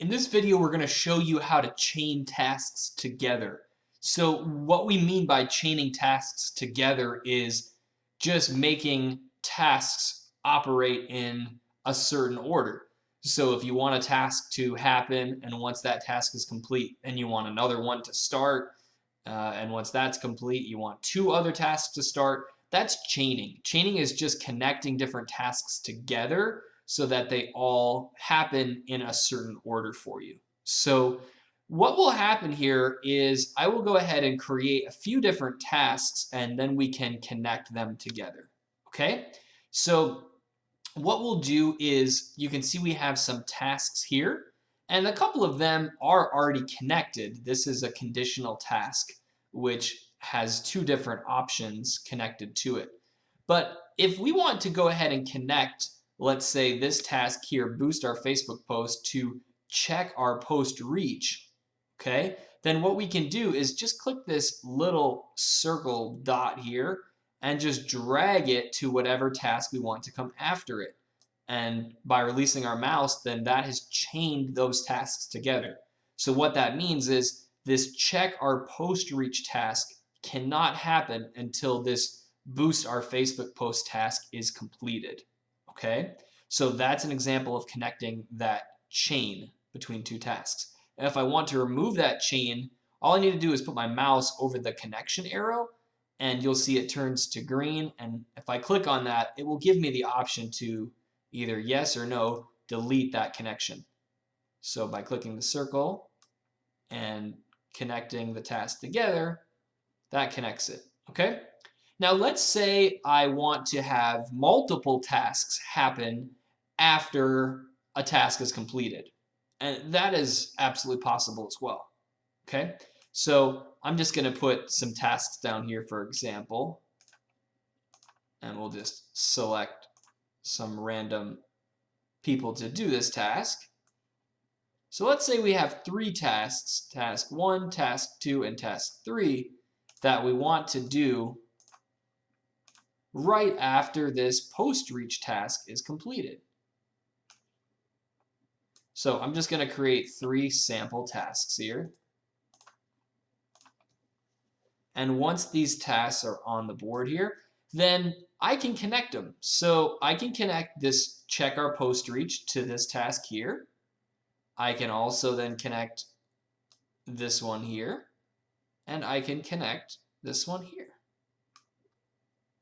In this video, we're going to show you how to chain tasks together. So what we mean by chaining tasks together is just making tasks operate in a certain order. So if you want a task to happen, and once that task is complete, and you want another one to start, and once that's complete, you want two other tasks to start, that's chaining. Chaining is just connecting different tasks together so that they all happen in a certain order for you. So what will happen here is I will go ahead and create a few different tasks, and then we can connect them together. Okay? So what we'll do is you can see we have some tasks here, and a couple of them are already connected. This is a conditional task, which has two different options connected to it. But if we want to go ahead and connect, let's say this task here, boost our Facebook post, to check our post reach, okay, then what we can do is just click this little circle dot here and just drag it to whatever task we want to come after it. And by releasing our mouse, then that has chained those tasks together. So what that means is this check our post reach task cannot happen until this boost our Facebook post task is completed. Okay, so that's an example of connecting that chain between two tasks. And if I want to remove that chain, all I need to do is put my mouse over the connection arrow, and you'll see it turns to green. And if I click on that, it will give me the option to either yes or no delete that connection. So by clicking the circle and connecting the task together, that connects it. Okay? Now let's say I want to have multiple tasks happen after a task is completed. And that is absolutely possible as well. Okay? So I'm just going to put some tasks down here, for example. And we'll just select some random people to do this task. So let's say we have three tasks, task 1, task 2, and task 3, that we want to do right after this post reach task is completed. So I'm just going to create 3 sample tasks here. And once these tasks are on the board here, then I can connect them. So I can connect this check our post reach to this task here. I can also then connect this one here, and I can connect this one here.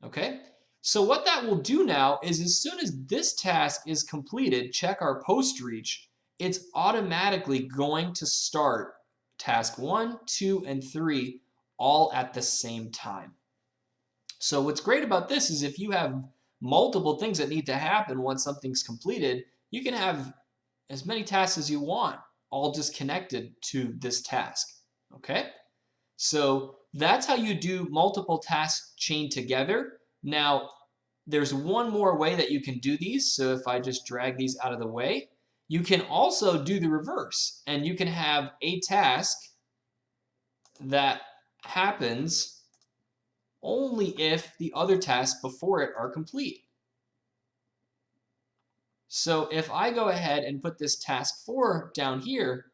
Okay, so what that will do now is as soon as this task is completed, check our post reach, it's automatically going to start task 1, 2, and 3 all at the same time. So what's great about this is if you have multiple things that need to happen once something's completed, you can have as many tasks as you want, all just connected to this task. Okay, so that's how you do multiple tasks chained together. Now, there's one more way that you can do these. So if I just drag these out of the way, you can also do the reverse, and you can have a task that happens only if the other tasks before it are complete. So if I go ahead and put this task 4 down here,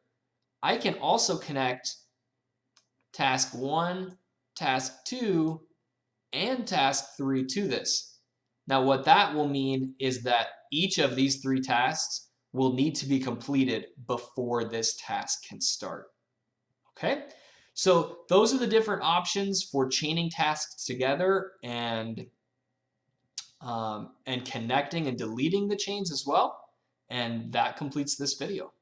I can also connect task 1, task 2, and task 3 to this. Now what that will mean is that each of these 3 tasks will need to be completed before this task can start. Okay, so those are the different options for chaining tasks together and connecting and deleting the chains as well. And that completes this video.